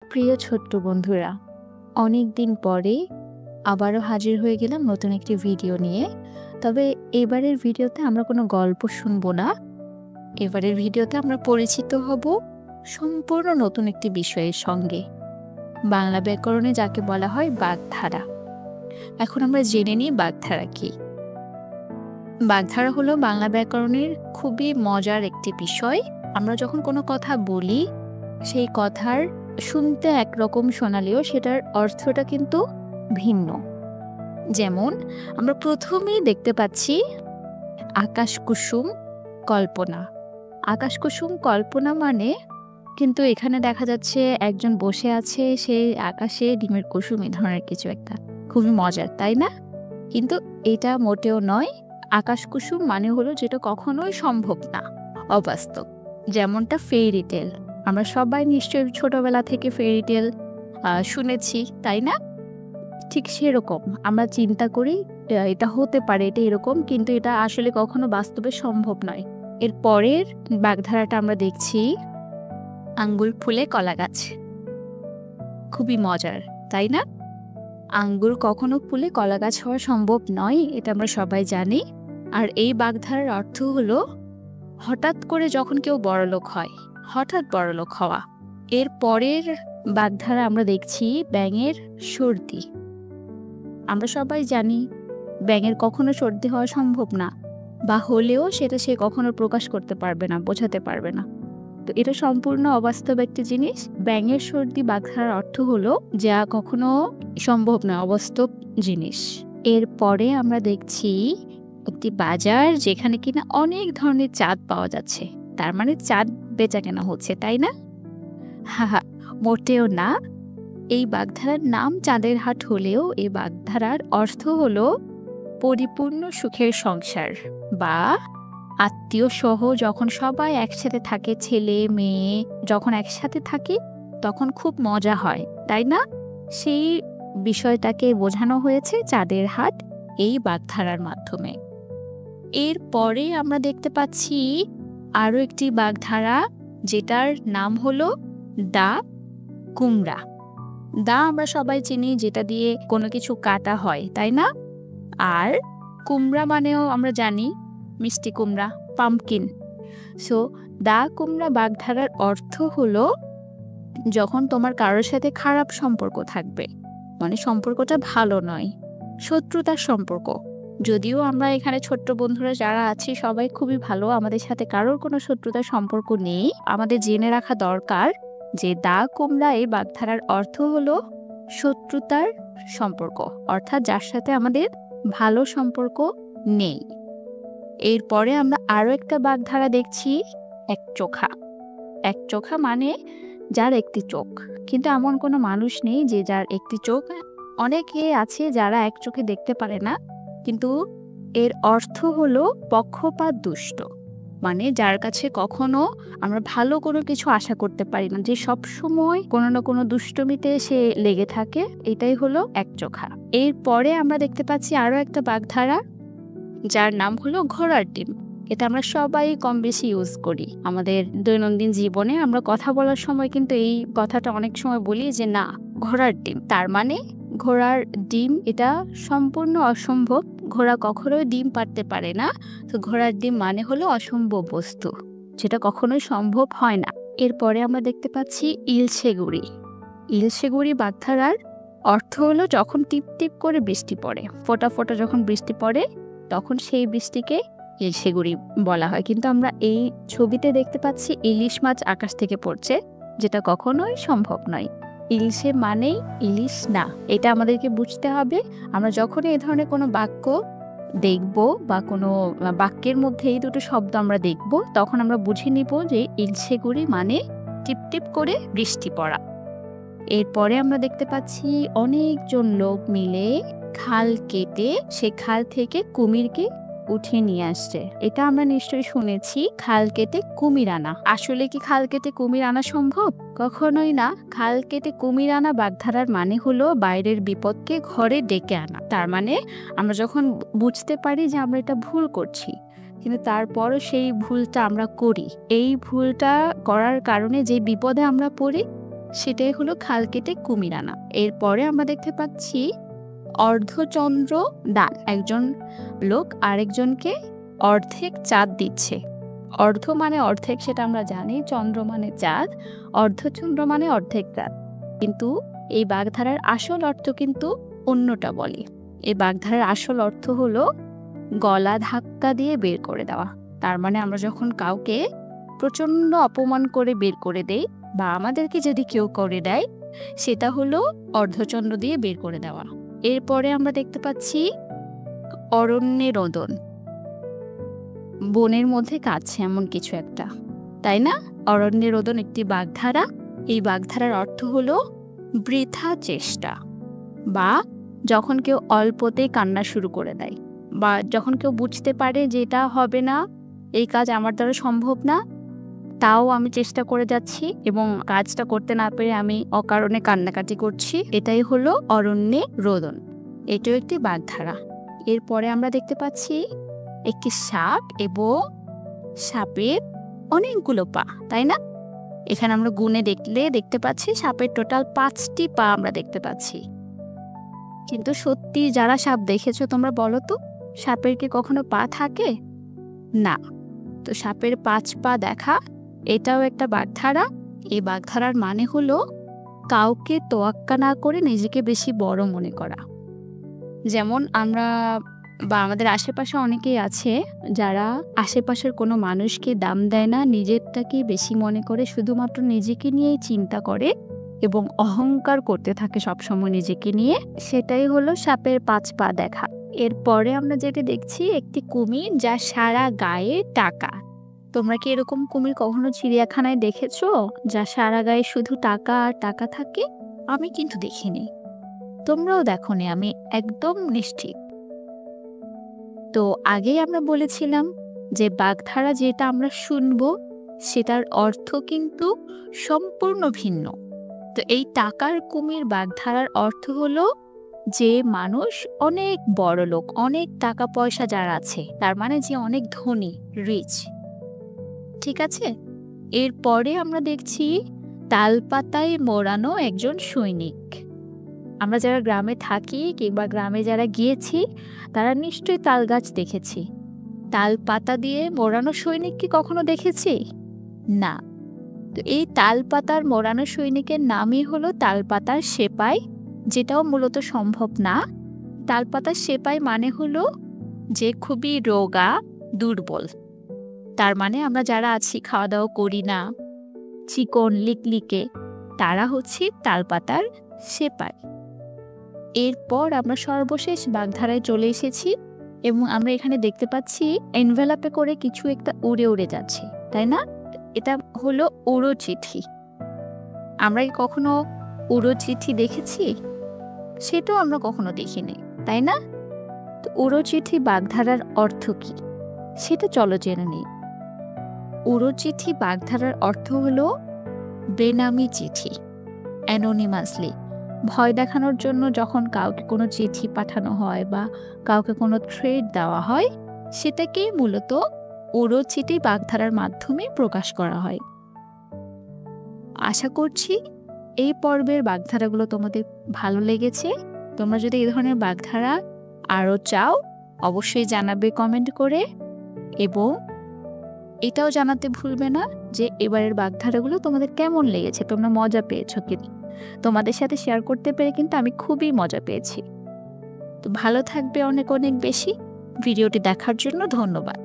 প্রিয় ছোট্ট বন্ধুরা, অনেক দিন পরে আবারও হাজির হয়ে গেলাম নতুন একটি ভিডিও নিয়ে। তবে এবারের ভিডিওতে আমরা কোনো গল্প শুনবো না। এবারের ভিডিওতে আমরা পরিচিত হব সম্পূর্ণ নতুন একটি বিষয়ের সঙ্গে। বাংলা ব্যাকরণে যাকে বলা হয় বাগধারা। এখন আমরা জেনে নিই বাগধারা কি। বাগধারা হলো বাংলা ব্যাকরণের খুবই মজার একটি বিষয়। আমরা যখন কোনো কথা বলি, সেই কথার শুনতে একরকম শোনালেও সেটার অর্থটা কিন্তু ভিন্ন। যেমন আমরা প্রথমেই দেখতে পাচ্ছি আকাশ কুসুম কল্পনা। আকাশ কুসুম কল্পনা মানে কিন্তু এখানে দেখা যাচ্ছে একজন বসে আছে, সেই আকাশে ডিমের কুসুম এই ধরনের কিছু একটা। খুবই মজার, তাই না? কিন্তু এটা মোটেও নয়। আকাশ কুসুম মানে হলো যেটা কখনোই সম্ভব না, অবাস্তব। যেমনটা ফেইরি টেল। আমরা সবাই নিশ্চয়ই ছোটবেলা থেকে ফেইরি টেল শুনেছি, তাই না? ঠিক সেরকম আমরা চিন্তা করি এটা হতে পারে, এটা এরকম, কিন্তু এটা আসলে কখনো বাস্তবে সম্ভব নয়। এর পরের বাগধারাটা আমরা দেখছি আঙ্গুর ফুলে কলা গাছ। খুবই মজার, তাই না? আঙ্গুর কখনো ফুলে কলা গাছ হওয়া সম্ভব নয়, এটা আমরা সবাই জানি। আর এই বাগধারার অর্থ হলো হঠাৎ করে যখন কেউ বড়লোক হয়, হঠাৎ বড়লোক হওয়া। এর পরের বাগধারা আমরা দেখছি ব্যাঙের সর্দি। আমরা সবাই জানি ব্যাঙের কখনো সর্দি হওয়া সম্ভব না, বা হলেও সেটা সে কখনো প্রকাশ করতে পারবে না, বোঝাতে পারবে না। তো এটা সম্পূর্ণ অবাস্তব একটি জিনিস। ব্যাঙের সর্দি বাগধারার অর্থ হলো যা কখনো সম্ভব নয়, অবাস্তব জিনিস। এরপরে আমরা দেখছি একটি বাজার যেখানে কিনা অনেক ধরনের চাঁদ পাওয়া যাচ্ছে। তার মানে চাঁদ বেচা কেনা হচ্ছে, তাই না? হা, মোটেও না। এই বাগধারার নাম চাঁদের হাট হলেও এই বাগধারার অর্থ হলো পরিপূর্ণ সুখের সংসার, বা আত্মীয় সহ যখন সবাই একসাথে থাকে, ছেলে মেয়ে যখন একসাথে থাকে তখন খুব মজা হয়, তাই না? সেই বিষয়টাকে বোঝানো হয়েছে চাঁদের হাট এই বাগধারার মাধ্যমে। এরপরে আমরা দেখতে পাচ্ছি আরও একটি বাগধারা, যেটার নাম হলো দা কুমড়া। দা আমরা সবাই চিনি, যেটা দিয়ে কোনো কিছু কাটা হয়, তাই না? আর কুমড়া মানেও আমরা জানি মিষ্টি কুমড়া, পাম্পকিন। সো দা কুমড়া বাগধারার অর্থ হলো যখন তোমার কারোর সাথে খারাপ সম্পর্ক থাকবে, মানে সম্পর্কটা ভালো নয়, শত্রুতার সম্পর্ক। যদিও আমরা এখানে ছোট্ট বন্ধুরা যারা আছি সবাই খুবই ভালো, আমাদের সাথে কারোর কোনো শত্রুতার সম্পর্ক নেই। আমাদের জেনে রাখা দরকার যে দা কুমড়া এই বাগধারার অর্থ হলো শত্রুতার সম্পর্ক, অর্থাৎ যার সাথে আমাদের ভালো সম্পর্ক নেই। এরপরে আমরা আরও একটা বাগধারা দেখছি একচোখা। একচোখা মানে যার একটি চোখ, কিন্তু এমন কোনো মানুষ নেই যে যার একটি চোখ। অনেকে আছে যারা এক চোখে দেখতে পারে না, কিন্তু এর অর্থ হলো পক্ষপাত দুষ্ট, মানে যার কাছে কখনো আমরা ভালো কোনো কিছু আশা করতে পারি না, যে সব সময় কোনো না কোনো দুষ্টমিতে সে লেগে থাকে, এটাই হলো একচোখা। এরপরে আমরা দেখতে পাচ্ছি আরও একটা বাগধারা, যার নাম হলো ঘোড়ার ডিম। এটা আমরা সবাই কম বেশি ইউজ করি আমাদের দৈনন্দিন জীবনে। আমরা কথা বলার সময় কিন্তু এই কথাটা অনেক সময় বলি যে না, ঘোড়ার ডিম। তার মানে ঘোড়ার ডিম এটা সম্পূর্ণ অসম্ভব, ঘোড়া কখনোই ডিম পাড়তে পারে না। তো ঘোড়ার ডিম মানে হলো অসম্ভব বস্তু, যেটা কখনোই সম্ভব হয় না। এরপরে আমরা দেখতে পাচ্ছি ইলশে গুড়ি। ইলশে গুড়ি বাগধারার অর্থ হলো যখন টিপ টিপ করে বৃষ্টি পড়ে, ফোঁটা ফোঁটা যখন বৃষ্টি পড়ে, তখন সেই বৃষ্টিকে ইলশে গুড়ি বলা হয়। কিন্তু আমরা এই ছবিতে দেখতে পাচ্ছি ইলিশ মাছ আকাশ থেকে পড়ছে, যেটা কখনোই সম্ভব নয়। ইলশে মানেই ইলিশ না, এটা আমাদেরকে বুঝতে হবে। আমরা যখনই এই ধরনের কোনো বাক্য দেখব বা কোনো বাক্যের মধ্যে এই দুটো শব্দ আমরা দেখব, তখন আমরা বুঝে নিব যে ইলশে গুড়ি মানে টিপ টিপ করে বৃষ্টি পড়া। এরপরে আমরা দেখতে পাচ্ছি অনেকজন লোক মিলে খাল কেটে সে খাল থেকে কুমিরকে উঠিয়ে নিয়ে আসছে। এটা আমরা নিশ্চয়ই শুনেছি, খাল কেটে কুমির আনা। আসলে কি খাল কেটে কুমির আনা সম্ভব? কখনোই না। খাল কেটে কুমির আনা বাগধারার মানে হলো বাইরের বিপদকে ঘরে ডেকে আনা। তার মানে আমরা যখন বুঝতে পারি যে আমরা এটা ভুল করছি, কিন্তু তারপরও সেই ভুলটা আমরা করি, এই ভুলটা করার কারণে যে বিপদে আমরা পড়ি, সেটাই হলো খাল কেটে কুমির আনা। এরপরে আমরা দেখতে পাচ্ছি অর্ধচন্দ্র দান, একজন লোক আরেকজনকে অর্ধেক চাঁদ দিচ্ছে। অর্ধ মানে অর্ধেক সেটা আমরা জানি, চন্দ্র মানে চাঁদ, অর্ধচন্দ্র মানে অর্ধেক চাঁদ। কিন্তু এই বাগধারার আসল অর্থ কিন্তু অন্যটা বলে। এই বাগধারার আসল অর্থ হলো গলা ধাক্কা দিয়ে বের করে দেওয়া। তার মানে আমরা যখন কাউকে প্রচণ্ড অপমান করে বের করে দেই বা আমাদেরকে যদি কেউ করে দেয়, সেটা হলো অর্ধচন্দ্র দিয়ে বের করে দেওয়া। এরপরে আমরা দেখতে পাচ্ছি অরণ্যে রোদন, বনের মধ্যে কাছে এমন কিছু একটা, তাই না? অরণ্যে রোদন একটি বাগধারা। এই বাগধারার অর্থ হলো বৃথা চেষ্টা, বা যখন কেউ অল্পতেই কান্না শুরু করে দেয়, বা যখন কেউ বুঝতে পারে যে এটা হবে না, এই কাজ আমার দ্বারা সম্ভব না, তাও আমি চেষ্টা করে যাচ্ছি এবং কাজটা করতে না পেরে আমি অকারণে কান্নাকাটি করছি, এটাই হলো অরণ্যে রোদন। এটাও একটি বাগধারা। এরপরে আমরা দেখতে পাচ্ছি একটি সাপ এবং সাপের অনেকগুলো পা, তাই না? এখানে আমরা গুণে দেখতে পাচ্ছি সাপের টোটাল 5টি পা আমরা দেখতে পাচ্ছি। কিন্তু সত্যি যারা সাপ দেখেছো তোমরা বলো তো, সাপের কি কখনো পা থাকে? না। তো সাপের 5 পা দেখা এটাও একটা বাগধারা। এই বাগধারার মানে হলো কাউকে তোয়াক্কা না করে নিজেকে বেশি বড় মনে করা। যেমন আমরা বা আমাদের আশেপাশে অনেকেই আছে যারা আশেপাশের কোনো মানুষকে দাম দেয় না, নিজেরটাকে বেশি মনে করে, শুধুমাত্র নিজেকে নিয়েই চিন্তা করে এবং অহংকার করতে থাকে সবসময় নিজেকে নিয়ে। সেটাই হলো সাপের 5 পা দেখা। এরপরে আমরা যেটা দেখছি একটি কুমির যা সারা গায়ে টাকা। তোমরা কি এরকম কুমির কখনো চিড়িয়াখানায় দেখেছো যা সারা গায়ে শুধু টাকা আর টাকা থাকে? আমি কিন্তু দেখিনি, তোমরাও দেখোনি, আমি একদম নিশ্চিত। তো আগেই আমরা বলেছিলাম যে বাগধারা যেটা আমরা শুনবো সেটার অর্থ কিন্তু সম্পূর্ণ ভিন্ন। তো এই টাকার কুমির বাগধারার অর্থ হলো যে মানুষ অনেক বড় লোক, অনেক টাকা পয়সা যার আছে, তার মানে যে অনেক ধনী, রিচ। ঠিক আছে? এরপরে আমরা দেখছি তালপাতায় মোড়ানো একজন সৈনিক। আমরা যারা গ্রামে থাকি কিংবা গ্রামে যারা গিয়েছি তারা নিশ্চয়ই তাল গাছ দেখেছি। তাল পাতা দিয়ে মোড়ানো সৈনিক কি কখনো দেখেছি? না। তো এই তাল পাতার মোড়ানো সৈনিকের নামই হলো তালপাতার সেপাই, যেটাও মূলত সম্ভব না। তালপাতার সেপাই মানে হলো যে খুবই রোগা, দুর্বল। তার মানে আমরা যারা আছি খাওয়া দাওয়া করি না, চিকন লিকলিকে, তারা হচ্ছে তালপাতার সেপাই। এরপর আমরা সর্বশেষ বাগধারায় চলে এসেছি এবং আমরা এখানে দেখতে পাচ্ছি এনভেলাপে করে কিছু একটা উড়ে উড়ে যাচ্ছে, তাই না? এটা হলো উড়ো চিঠি। আমরা কি কখনো উড়ো চিঠি দেখেছি? সেটাও আমরা কখনো দেখিনি, তাই না? তো উড়ো চিঠি বাগধারার অর্থ কি সেটা চলো জেনে নিই। উড়ো চিঠি বাগধারার অর্থ হলো বেনামি চিঠি, অ্যানোনিমাসলি। ভয় দেখানোর জন্য যখন কাউকে কোনো চিঠি পাঠানো হয় বা কাউকে কোনো থ্রেট দেওয়া হয়, সেটাকেই মূলত উড়ো চিঠি বাগধারার মাধ্যমে প্রকাশ করা হয়। আশা করছি এই পর্বের বাগধারাগুলো তোমাদের ভালো লেগেছে। তোমরা যদি এই ধরনের বাগধারা আরও চাও অবশ্যই জানাবে কমেন্ট করে, এবং এটাও জানাতে ভুলবে না যে এবারের বাগধারাগুলো তোমাদের কেমন লেগেছে, তোমরা মজা পেয়েছো কি। তোমাদের সাথে শেয়ার করতে পেরে কিন্তু আমি খুবই মজা পেয়েছি। তো ভালো থাকবে অনেক অনেক বেশি। ভিডিওটি দেখার জন্য ধন্যবাদ।